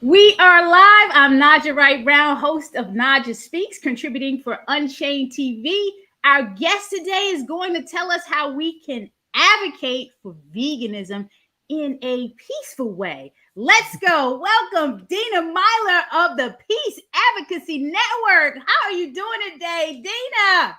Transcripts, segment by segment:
We are live. I'm Naja Wright Brown, host of Naja Speaks, contributing for Unchained TV. Our guest today is going to tell us how we can advocate for veganism in a peaceful way. Let's go. Welcome, Dina Myler of the Peace Advocacy Network. How are you doing today, Dina?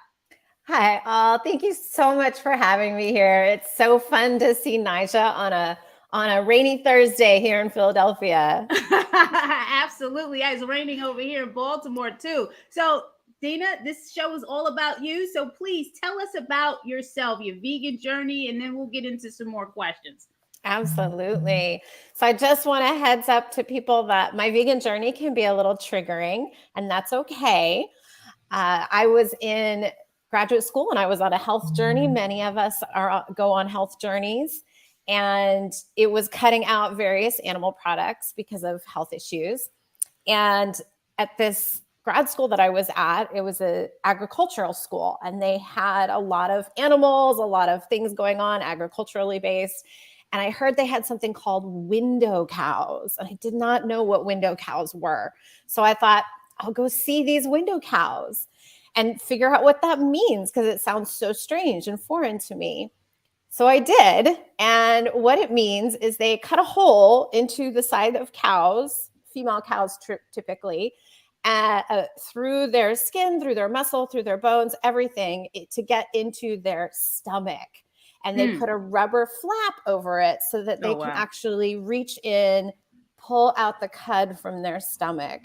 Hi, all. Thank you so much for having me here. It's so fun to see Nija on a rainy Thursday here in Philadelphia. Absolutely. It's raining over here in Baltimore too. So, Dina, this show is all about you. So please tell us about yourself, your vegan journey, and then we'll get into some more questions. Absolutely. So I just want a heads up to people that my vegan journey can be a little triggering, and that's okay. I was in graduate school and I was on a health journey. Many of us go on health journeys. And it was cutting out various animal products because of health issues. And at this grad school that I was at, it was an agricultural school, and they had a lot of animals, a lot of things going on agriculturally based. And I heard they had something called window cows, and I did not know what window cows were. So I thought, I'll go see these window cows and figure out what that means, because it sounds so strange and foreign to me. So I did. And what it means is they cut a hole into the side of cows, female cows typically, through their skin, through their muscle, through their bones, everything to get into their stomach. And they put a rubber flap over it so that they can actually reach in, pull out the cud from their stomach.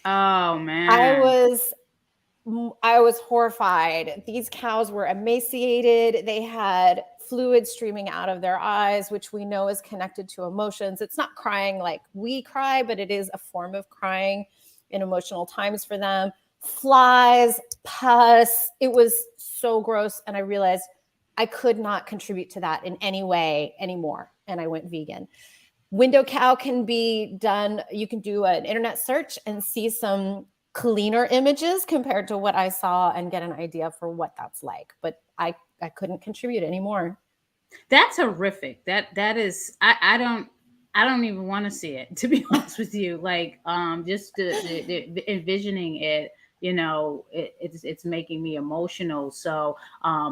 Oh, man. I was horrified. These cows were emaciated. They had fluid streaming out of their eyes, which we know is connected to emotions. It's not crying like we cry, but it is a form of crying in emotional times for them. Flies, pus. It was so gross. And I realized I could not contribute to that in any way anymore. And I went vegan. Window cow can be done. You can do an internet search and see some cleaner images compared to what I saw and get an idea for what that's like. But I couldn't contribute anymore. That's horrific. That is, I don't even want to see it, to be honest with you. Like, just the envisioning it, it's making me emotional. So,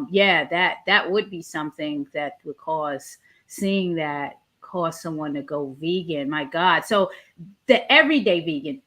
yeah, that would be something that would cause seeing that cause someone to go vegan. My God. So the everyday vegan,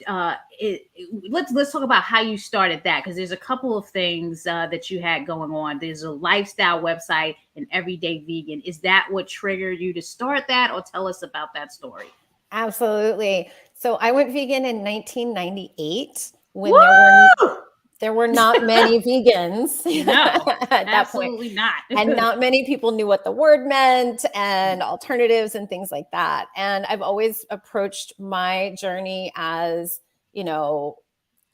let's talk about how you started that, because there's a couple of things that you had going on. There's a lifestyle website, and everyday vegan. Is that what triggered you to start that, or tell us about that story? Absolutely. So I went vegan in 1998 when Woo! there were not many vegans No, at that absolutely point. not. And not many people knew what the word meant and alternatives and things like that. And I've always approached my journey as,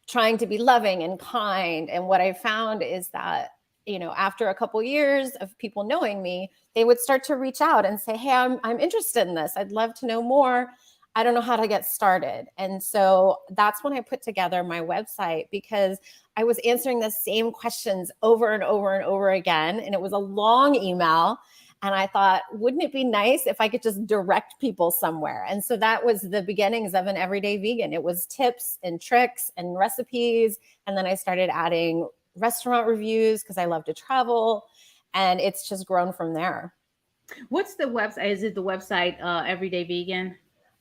trying to be loving and kind. And what I found is that, after a couple years of people knowing me, they would start to reach out and say, hey, I'm interested in this. I'd love to know more. I don't know how to get started. And so that's when I put together my website, because I was answering the same questions over and over and over again. And it was a long email. And I thought, wouldn't it be nice if I could just direct people somewhere? And so that was the beginnings of an everyday vegan. It was tips and tricks and recipes. And then I started adding restaurant reviews because I love to travel. And it's just grown from there. What's the website? Is it the website Everyday Vegan?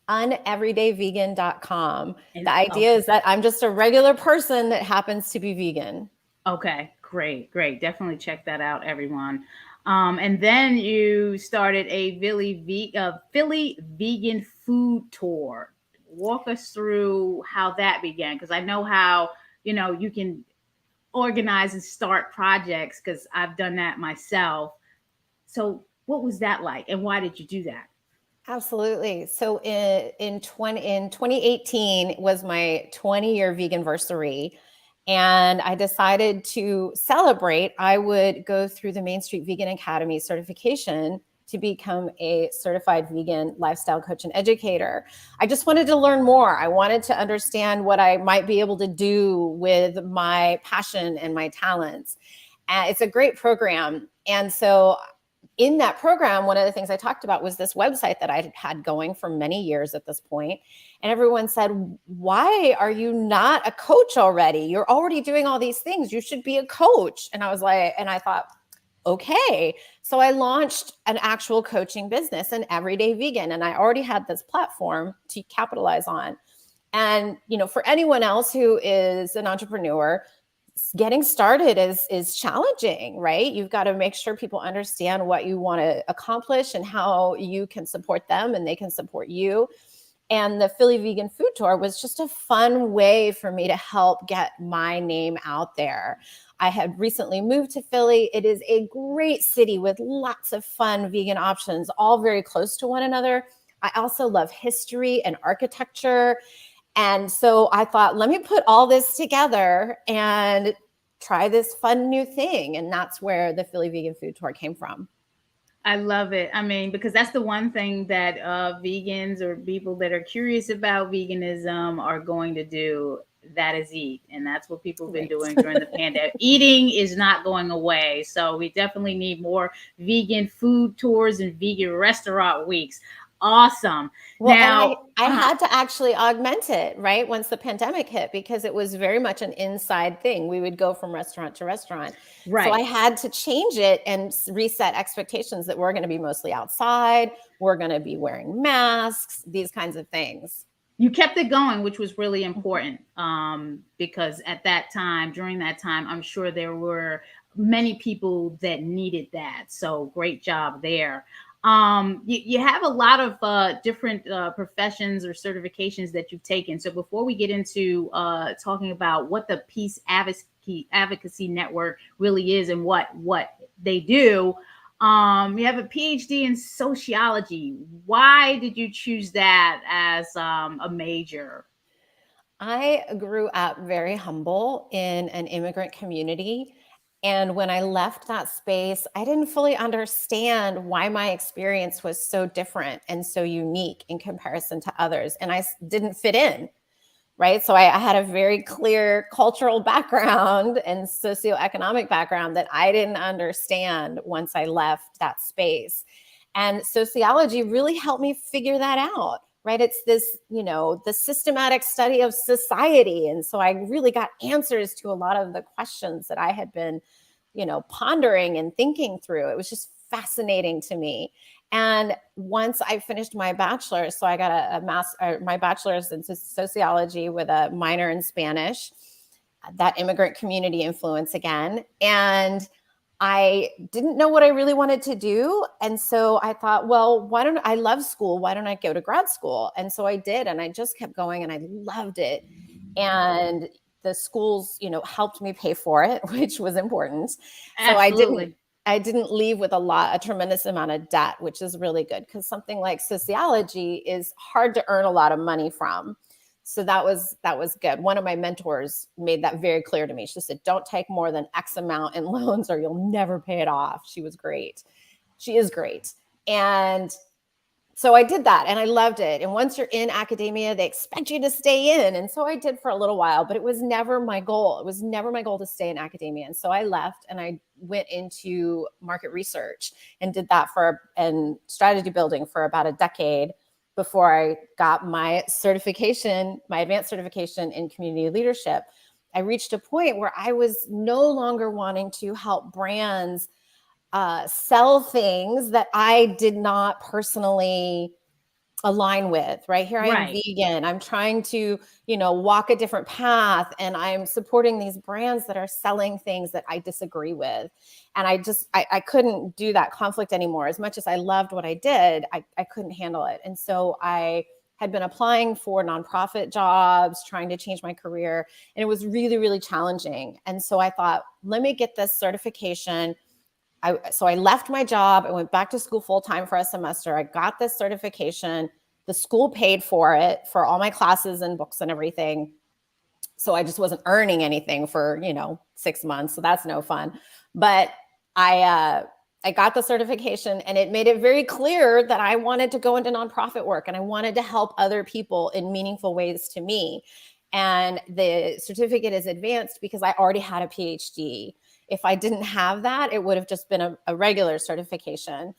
uneverydayvegan.com. The idea is that I'm just a regular person that happens to be vegan. Okay, great. Definitely check that out, everyone. And then you started a Philly vegan food tour. Walk us through how that began, because I know how you can organize and start projects, because I've done that myself. So, what was that like, and why did you do that? Absolutely. So in 2018 was my 20-year veganversary. And I decided to celebrate. I would go through the Main Street Vegan Academy certification to become a certified vegan lifestyle coach and educator. I just wanted to learn more. I wanted to understand what I might be able to do with my passion and my talents. It's a great program. And so in that program, one of the things I talked about was this website that I had going for many years at this point. And everyone said, why are you not a coach already? You're already doing all these things. You should be a coach. And I was like, and I thought, okay. So I launched an actual coaching business, an everyday vegan, and I already had this platform to capitalize on. And, for anyone else who is an entrepreneur, getting started is challenging, right? You've got to make sure people understand what you want to accomplish and how you can support them and they can support you. And the Philly Vegan Food Tour was just a fun way for me to help get my name out there. I had recently moved to Philly. It is a great city with lots of fun vegan options, all very close to one another. I also love history and architecture. And so I thought, let me put all this together and try this fun new thing. And that's where the Philly Vegan Food Tour came from. I love it. I mean, because that's the one thing that vegans or people that are curious about veganism are going to do. That is eat. And that's what people have been doing during the pandemic. Eating is not going away. So we definitely need more vegan food tours and vegan restaurant weeks. Awesome. Well, Now, and I had to actually augment it, right, once the pandemic hit, because it was very much an inside thing. We would go from restaurant to restaurant. right. So I had to change it and reset expectations that we're going to be mostly outside. We're going to be wearing masks, these kinds of things. You kept it going, which was really important, because at that time, during that time, I'm sure there were many people that needed that. So great job there. You have a lot of different professions or certifications that you've taken. So before we get into talking about what the Peace Advocacy Network really is and what they do, you have a PhD in sociology. Why did you choose that as a major? I grew up very humble in an immigrant community. And when I left that space, I didn't fully understand why my experience was so different and so unique in comparison to others. And I didn't fit in, right? So I had a very clear cultural background and socioeconomic background that I didn't understand once I left that space. And sociology really helped me figure that out, right? It's this, the systematic study of society. And so I really got answers to a lot of the questions that I had been, pondering and thinking through. It was just fascinating to me. And once I finished my bachelor's, so I got my bachelor's in sociology with a minor in Spanish, that immigrant community influence again. And I didn't know what I really wanted to do. And so I thought, well, I love school. Why don't I go to grad school? And so I did. And I just kept going and I loved it. And the schools, helped me pay for it, which was important. Absolutely. So I didn't leave with a tremendous amount of debt, which is really good because something like sociology is hard to earn a lot of money from. So that was good. One of my mentors made that very clear to me. She said, don't take more than X amount in loans or you'll never pay it off. She was great. She is great. And so I did that and I loved it. And once you're in academia, they expect you to stay in. And so I did for a little while, but it was never my goal. It was never my goal to stay in academia. And so I left and I went into market research and did that and strategy building for about a decade before I got my certification, my advanced certification in community leadership. I reached a point where I was no longer wanting to help brands sell things that I did not personally align with, right? Here I am vegan. I'm trying to, walk a different path and I'm supporting these brands that are selling things that I disagree with. And I couldn't do that conflict anymore. As much as I loved what I did, I couldn't handle it. And so I had been applying for nonprofit jobs, trying to change my career. And it was really, really challenging. And so I thought, let me get this certification. So I left my job. I went back to school full time for a semester. I got this certification. The school paid for it for all my classes and books and everything. So I just wasn't earning anything for, 6 months. So that's no fun. But I got the certification and it made it very clear that I wanted to go into nonprofit work and I wanted to help other people in meaningful ways to me. And the certificate is advanced because I already had a PhD. If I didn't have that, it would have just been a regular certification.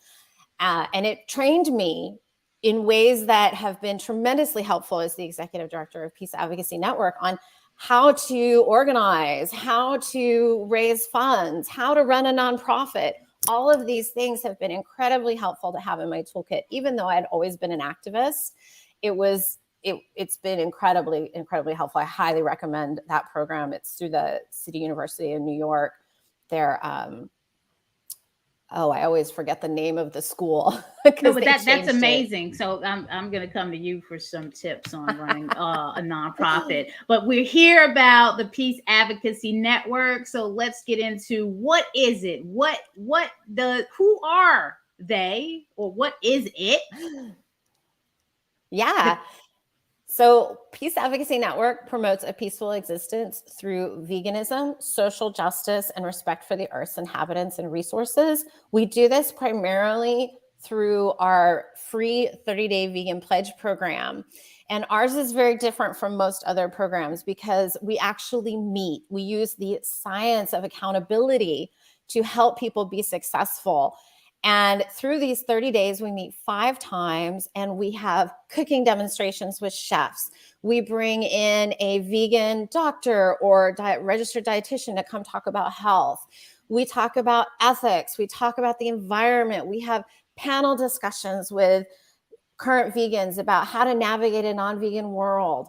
And it trained me in ways that have been tremendously helpful as the executive director of Peace Advocacy Network on how to organize, how to raise funds, how to run a nonprofit. All of these things have been incredibly helpful to have in my toolkit. Even though I had always been an activist, it's been incredibly helpful. I highly recommend that program. It's through the City University of New York. They're I always forget the name of the school. No, but that's amazing. So I'm going to come to you for some tips on running a nonprofit. But we're here about the Peace Advocacy Network. So let's get into what is it? Who are they, or what is it? Yeah. So Peace Advocacy Network promotes a peaceful existence through veganism, social justice, and respect for the Earth's inhabitants and resources. We do this primarily through our free 30-day vegan pledge program. And ours is very different from most other programs because we actually meet. We use the science of accountability to help people be successful. And through these 30 days, we meet 5 times and we have cooking demonstrations with chefs. We bring in a vegan doctor or registered dietitian to come talk about health. We talk about ethics. We talk about the environment. We have panel discussions with current vegans about how to navigate a non-vegan world.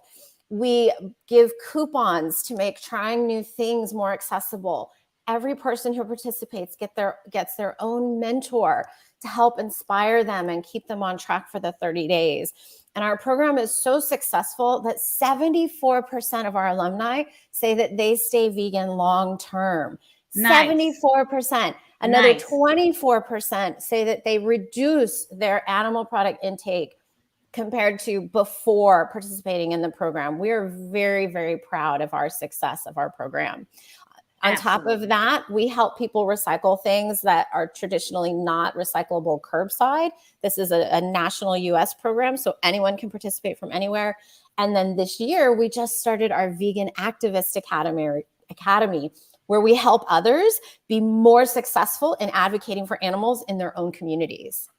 We give coupons to make trying new things more accessible. Every person who participates gets their own mentor to help inspire them and keep them on track for the 30 days. And our program is so successful that 74% of our alumni say that they stay vegan long term. Nice. 74%. Another nice. 24% say that they reduce their animal product intake compared to before participating in the program. We are very, very proud of our success of our program. On top of that, we help people recycle things that are traditionally not recyclable curbside. This is a national US program, so anyone can participate from anywhere. And then this year, we just started our Vegan Activist Academy, where we help others be more successful in advocating for animals in their own communities.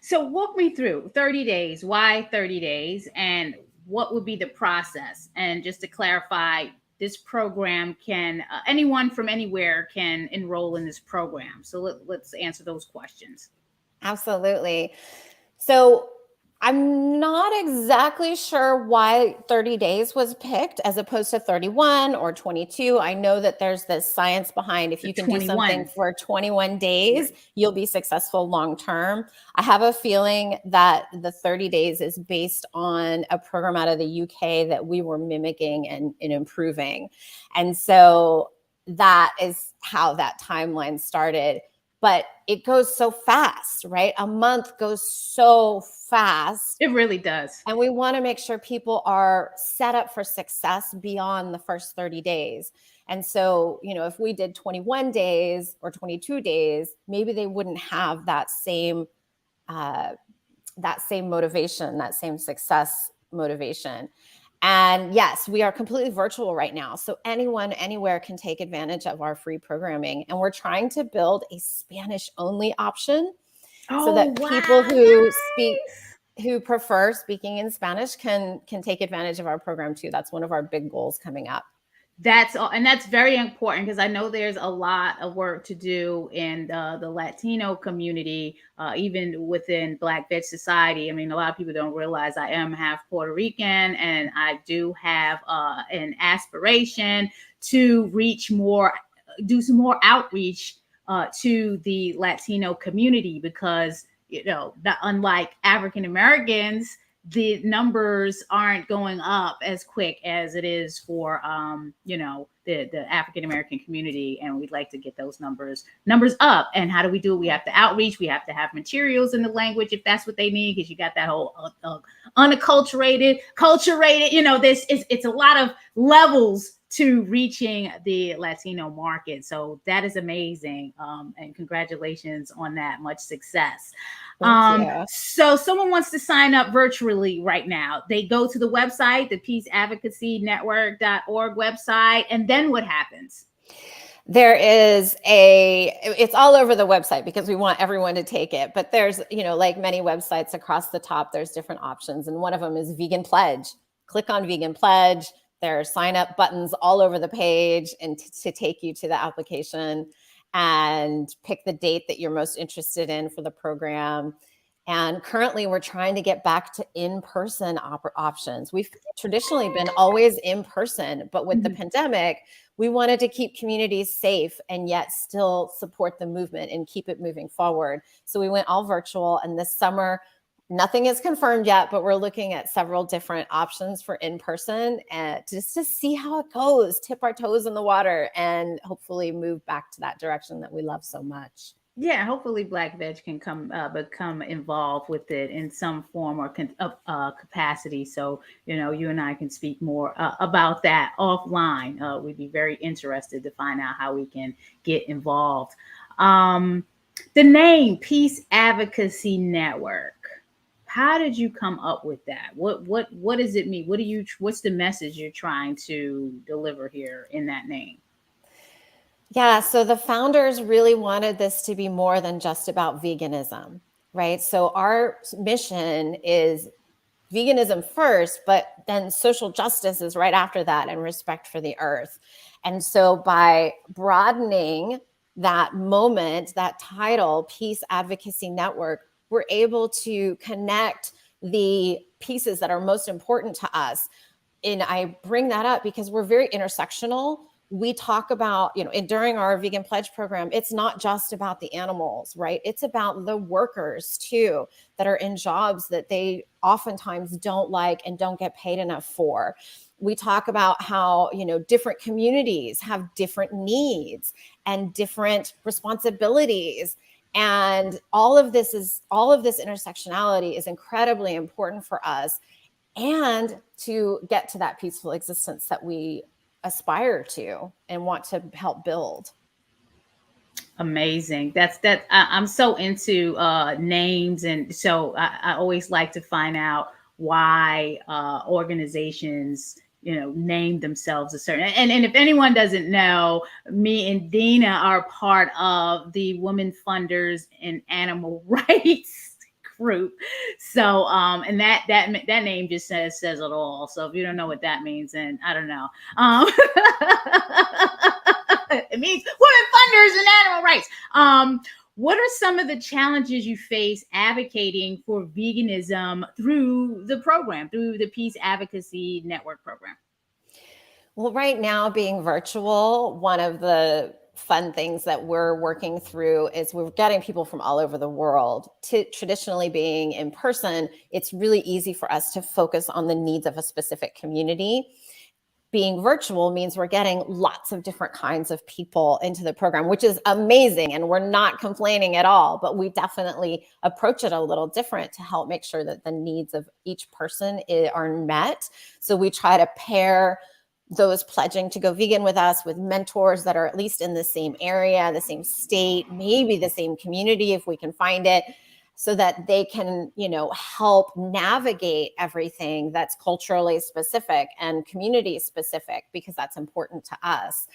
So walk me through 30 days. Why 30 days? And what would be the process? And just to clarify, this program can, anyone from anywhere can enroll in this program. So let's answer those questions. Absolutely. So I'm not exactly sure why 30 days was picked as opposed to 31 or 22. I know that there's this science behind if you can 21. Do something for 21 days, you'll be successful long-term. I have a feeling that the 30 days is based on a program out of the UK that we were mimicking and improving. And so that is how that timeline started. But it goes so fast, right? A month goes so fast. It really does. And we want to make sure people are set up for success beyond the first 30 days. And so, if we did 21 days or 22 days, maybe they wouldn't have that same motivation, that same success motivation. And yes, we are completely virtual right now. So anyone, anywhere can take advantage of our free programming. And we're trying to build a Spanish-only option so that people who prefer speaking in Spanish can take advantage of our program too. That's one of our big goals coming up. That's very important because I know there's a lot of work to do in the Latino community, even within Black Veg Society. I mean, a lot of people don't realize I am half Puerto Rican, and I do have an aspiration to do some more outreach to the Latino community because, unlike African Americans, the numbers aren't going up as quick as it is for, the African-American community. And we'd like to get those numbers up. And how do we do it? We have to outreach. We have to have materials in the language if that's what they need, because you got that whole unacculturated, culturated, it's a lot of levels to reaching the Latino market. So that is amazing. And congratulations on that. Much success. So someone wants to sign up virtually right now. They go to the website, the peaceadvocacynetwork.org website, and then what happens? It's all over the website because we want everyone to take it. But there's, like many websites across the top, there's different options. And one of them is Vegan Pledge. Click on Vegan Pledge. There are sign up buttons all over the page and to take you to the application, and pick the date that you're most interested in for the program. And currently, we're trying to get back to in-person options. We've traditionally been always in person, but with the pandemic, we wanted to keep communities safe and yet still support the movement and keep it moving forward. So we went all virtual. And this summer, nothing is confirmed yet, but we're looking at several different options for in-person, and just to see how it goes, tip our toes in the water, and hopefully move back to that direction that we love so much. Yeah, hopefully Black Veg can become involved with it in some form or capacity. So you and I can speak more about that offline. We'd be very interested to find out how we can get involved. Um, the name Peace Advocacy Network. How did you come up with that? What does it mean? What's the message you're trying to deliver here in that name? Yeah, so the founders really wanted this to be more than just about veganism, right? So our mission is veganism first, but then social justice is right after that, and respect for the earth. And so by broadening that moment, that title, Peace Advocacy Network, we're able to connect the pieces that are most important to us. And I bring that up because we're very intersectional. We talk about, during our Vegan Pledge program, it's not just about the animals, right? It's about the workers too, that are in jobs that they oftentimes don't like and don't get paid enough for. We talk about how, different communities have different needs and different responsibilities. And all of this intersectionality is incredibly important for us, and to get to that peaceful existence that we aspire to and want to help build. Amazing. I'm so into names, and so I always like to find out why organizations name themselves a certain, and if anyone doesn't know, me and Dina are part of the Women Funders and Animal Rights group. So and that name just says it all. So if you don't know what that means, then I don't know. It means women funders and animal rights. What are some of the challenges you face advocating for veganism through the program, through the Peace Advocacy Network program? Well, right now, being virtual, one of the fun things that we're working through is we're getting people from all over the world. Traditionally being in person, it's really easy for us to focus on the needs of a specific community. Being virtual means we're getting lots of different kinds of people into the program, which is amazing. And we're not complaining at all, but we definitely approach it a little different to help make sure that the needs of each person are met. So we try to pair those pledging to go vegan with us with mentors that are at least in the same area, the same state, maybe the same community if we can find it, so that they can, help navigate everything that's culturally specific and community specific, because that's important to us.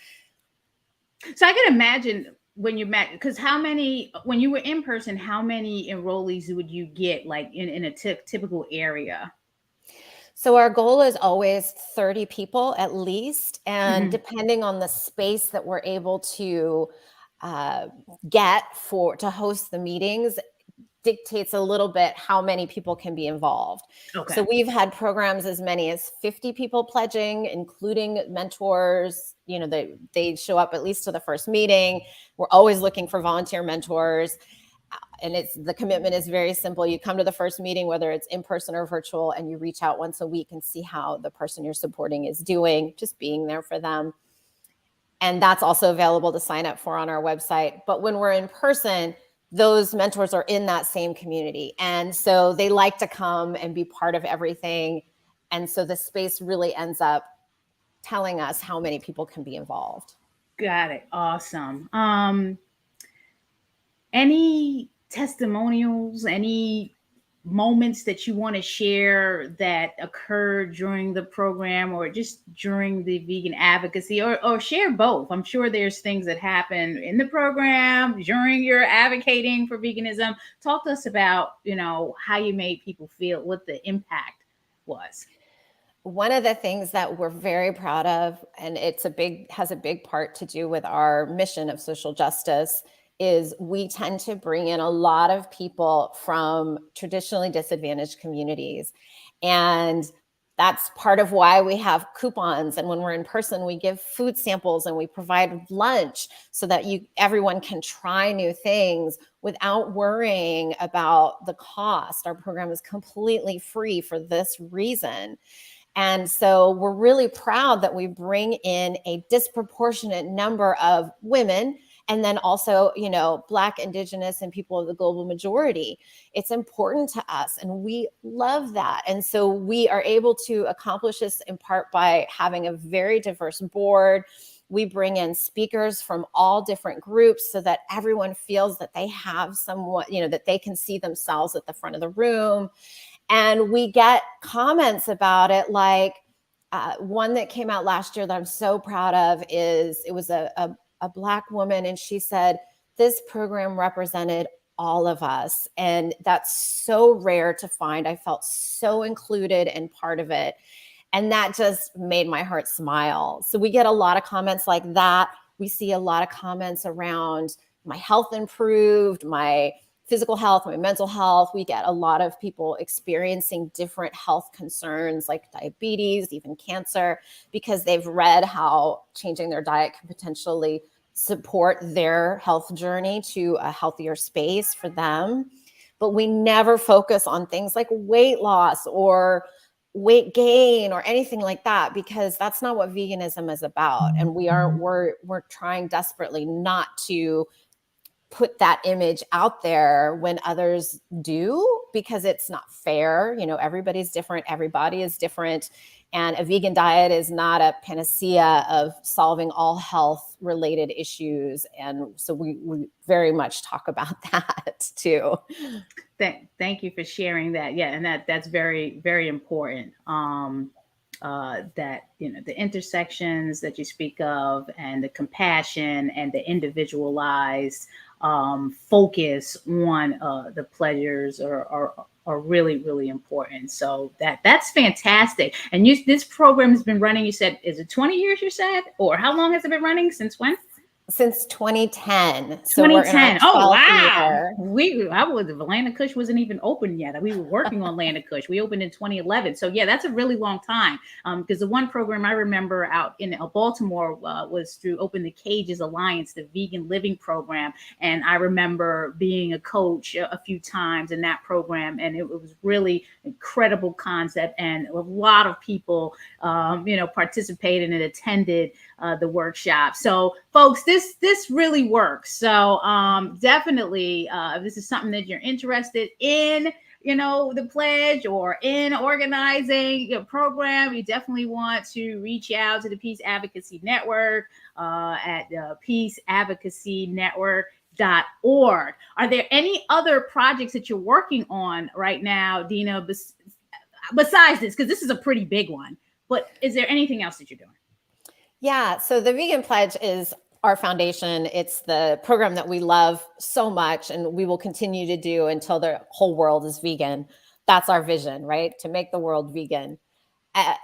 So I can imagine when you met, because when you were in person, how many enrollees would you get, like in a typical area? So our goal is always 30 people at least. And depending on the space that we're able to get to host the meetings, dictates a little bit how many people can be involved. Okay. So we've had programs as many as 50 people pledging, including mentors. They show up at least to the first meeting. We're always looking for volunteer mentors. And the commitment is very simple. You come to the first meeting, whether it's in person or virtual, and you reach out once a week and see how the person you're supporting is doing, just being there for them. And that's also available to sign up for on our website. But when we're in person, those mentors are in that same community. And so they like to come and be part of everything. And so the space really ends up telling us how many people can be involved. Got it. Awesome. Any testimonials, any moments that you want to share that occurred during the program or just during the vegan advocacy, or share both? I'm sure there's things that happen in the program during your advocating for veganism. Talk to us about, how you made people feel, what the impact was. One of the things that we're very proud of, and has a big part to do with our mission of social justice, is we tend to bring in a lot of people from traditionally disadvantaged communities. And that's part of why we have coupons. And when we're in person, we give food samples and we provide lunch so that everyone can try new things without worrying about the cost. Our program is completely free for this reason. And so we're really proud that we bring in a disproportionate number of women, and then also, Black, Indigenous, and people of the global majority. It's important to us, and we love that. And so we are able to accomplish this in part by having a very diverse board. We bring in speakers from all different groups so that everyone feels that they have somewhat, that they can see themselves at the front of the room. And we get comments about it, like one that came out last year that I'm so proud of it was a Black woman, and she said, this program represented all of us. And that's so rare to find. I felt so included and part of it. And that just made my heart smile. So we get a lot of comments like that. We see a lot of comments around my health improved, my physical health, my mental health. We get a lot of people experiencing different health concerns like diabetes, even cancer, because they've read how changing their diet can potentially support their health journey to a healthier space for them. But we never focus on things like weight loss or weight gain or anything like that, because that's not what veganism is about. And we're trying desperately not to put that image out there when others do, because it's not fair. Everybody's different. Everybody is different. And a vegan diet is not a panacea of solving all health related issues. And so we very much talk about that too. Thank you for sharing that. Yeah, and that's very, very important. That the intersections that you speak of, and the compassion and the individualized focus on the pleasures are really, really important. So that's fantastic. And this program has been running, you said, is it 20 years, you said? Or how long has it been running? Since when? Since 2010. So we're in 2010. our Oh 12th wow. year. Atlanta Kush wasn't even open yet. We were working on Atlanta Kush. We opened in 2011. So yeah, that's a really long time. Because the one program I remember out in Baltimore was through Open the Cages Alliance, the vegan living program. And I remember being a coach a few times in that program, and it was really incredible concept, and a lot of people participated and attended the workshop. So folks, this really works. So definitely, if this is something that you're interested in, the pledge or in organizing your program, you definitely want to reach out to the Peace Advocacy Network at peaceadvocacynetwork.org. Are there any other projects that you're working on right now, Dina, besides this? Because this is a pretty big one. But is there anything else that you're doing? Yeah, so the Vegan Pledge is our foundation. It's the program that we love so much, and we will continue to do until the whole world is vegan. That's our vision, right? To make the world vegan.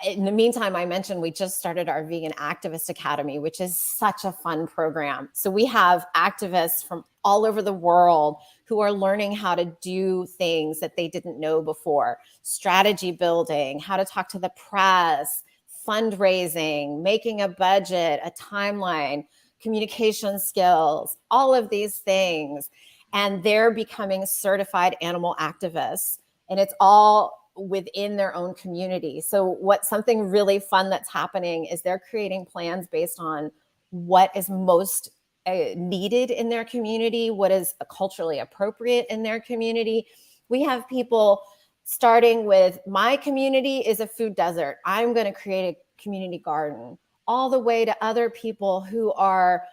In the meantime, I mentioned we just started our Vegan Activist Academy, which is such a fun program. So we have activists from all over the world who are learning how to do things that they didn't know before: strategy building, how to talk to the press, fundraising, making a budget, a timeline, communication skills, all of these things. And they're becoming certified animal activists. And it's all within their own community. So something really fun that's happening is they're creating plans based on what is most needed in their community, what is culturally appropriate in their community. We have people starting with, my community is a food desert, I'm going to create a community garden, all the way to other people who are,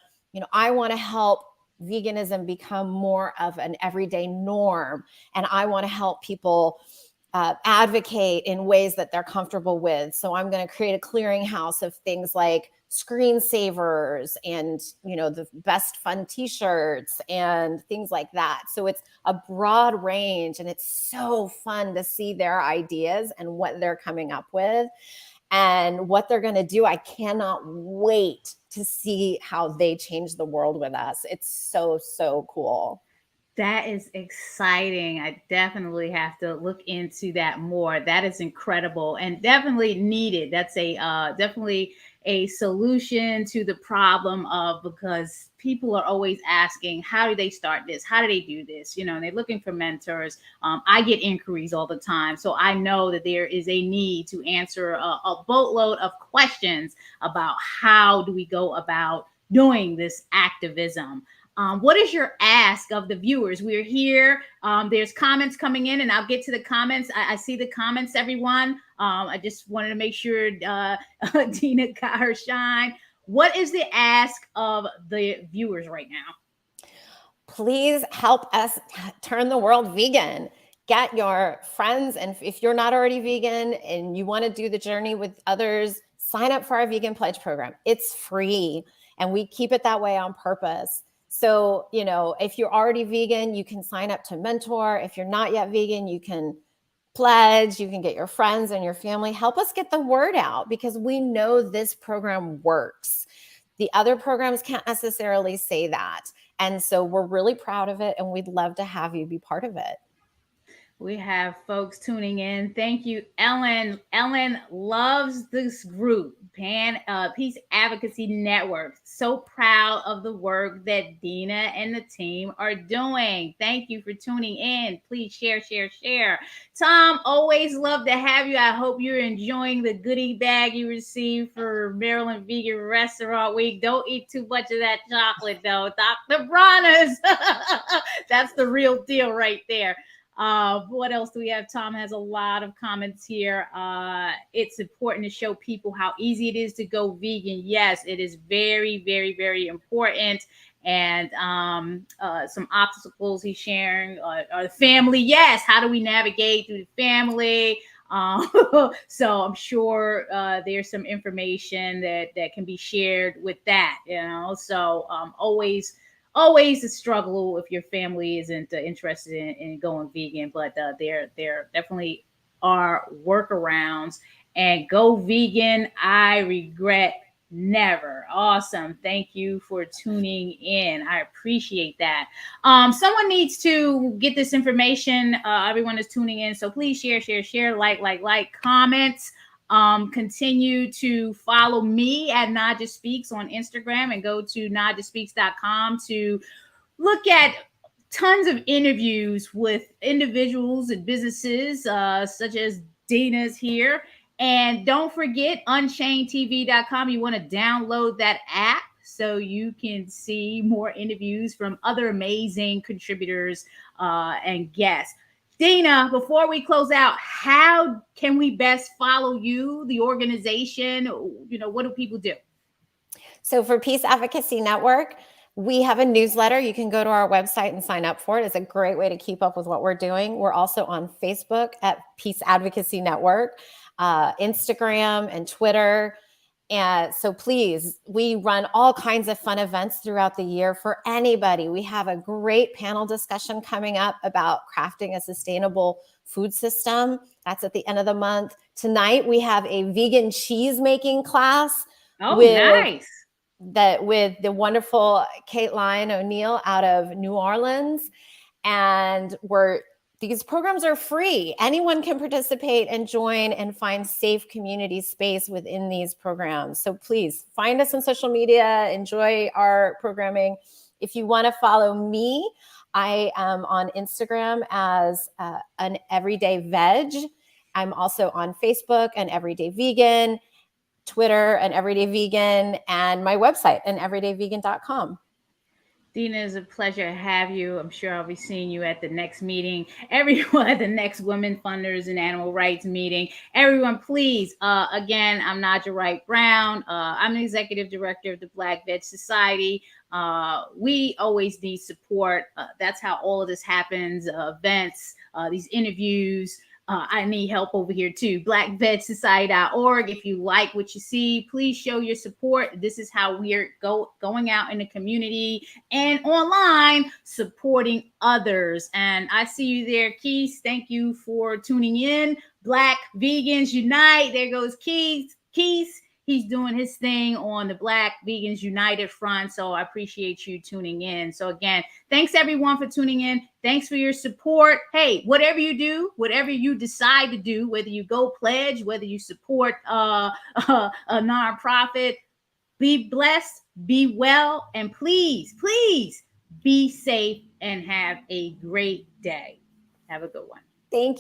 I want to help veganism become more of an everyday norm. And I want to help people advocate in ways that they're comfortable with. So I'm going to create a clearinghouse of things like screensavers and, you know, the best fun t-shirts and things like that. So it's a broad range, and it's so fun to see their ideas and what they're coming up with and what they're going to do. I cannot wait to see how they change the world with us. It's so, so cool. That is exciting. I definitely have to look into that more. That is incredible and definitely needed. That's a definitely a solution to the problem of, because people are always asking, how do they start this? How do they do this? You know, and they're looking for mentors. I get inquiries all the time, so I know that there is a need to answer a boatload of questions about how do we go about doing this activism. What is your ask of the viewers? We're here. There's comments coming in, and I'll get to the comments. I see the comments, everyone. I just wanted to make sure Dina got her shine. What is the ask of the viewers right now? Please help us turn the world vegan. Get your friends, and if you're not already vegan and you want to do the journey with others, sign up for our Vegan Pledge program. It's free, and we keep it that way on purpose. So, you know, if you're already vegan, you can sign up to mentor. If you're not yet vegan, you can pledge. You can get your friends and your family. Help us get the word out, because we know this program works. The other programs can't necessarily say that. And so we're really proud of it, and we'd love to have you be part of it. We have folks tuning in. Thank you, Ellen. Ellen loves this group, Peace Advocacy Network. So proud of the work that Dina and the team are doing. Thank you for tuning in. Please share, share, share. Tom, always love to have you. I hope you're enjoying the goodie bag you received for Maryland Vegan Restaurant Week. Don't eat too much of that chocolate, though. Dr. Bronner's. That's the real deal right there. What else do we have? Tom has a lot of comments here. It's important to show people how easy it is to go vegan. Yes, it is very, very, very important. And some obstacles he's sharing are the family. Yes, how do we navigate through the family? So I'm sure there's some information that can be shared with that. You know, so always a struggle if your family isn't interested in going vegan, but there definitely are workarounds. And go vegan, I regret never. Awesome. Thank you for tuning in. I appreciate that. Someone needs to get this information. Everyone is tuning in, so please share, share, share, like, comments. Continue to follow me at Naja Speaks on Instagram, and go to najaspeaks.com to look at tons of interviews with individuals and businesses, such as Dina's here. And don't forget unchainedtv.com. You want to download that app so you can see more interviews from other amazing contributors and guests. Dina, before we close out, how can we best follow you, the organization? You know, what do people do? So for Peace Advocacy Network, we have a newsletter. You can go to our website and sign up for it. It's a great way to keep up with what we're doing. We're also on Facebook at Peace Advocacy Network, Instagram and Twitter. And so please, we run all kinds of fun events throughout the year for anybody. We have a great panel discussion coming up about crafting a sustainable food system. That's at the end of the month. Tonight, we have a vegan cheese making class. Oh, nice. With the wonderful Caitlin O'Neill out of New Orleans. And these programs are free. Anyone can participate and join and find safe community space within these programs. So please find us on social media, enjoy our programming. If you want to follow me, I am on Instagram as an everyday veg. I'm also on Facebook, an everyday vegan, Twitter, an everyday vegan, and my website, an everydayvegan.com. Dina, it's a pleasure to have you. I'm sure I'll be seeing you at the next meeting. Everyone at the next Women Funders and Animal Rights meeting. Everyone, please. Again, I'm Nadja Wright Brown. I'm the executive director of the Black Veg Society. We always need support. That's how all of this happens. Events, these interviews. I need help over here too. BlackVegSociety.org. If you like what you see, please show your support. This is how we're going out in the community and online supporting others. And I see you there, Keith. Thank you for tuning in. Black Vegans Unite. There goes Keith. He's doing his thing on the Black Vegans United front. So I appreciate you tuning in. So again, thanks everyone for tuning in. Thanks for your support. Hey, whatever you do, whatever you decide to do, whether you go pledge, whether you support a nonprofit, be blessed, be well, and please, please be safe and have a great day. Have a good one. Thank you.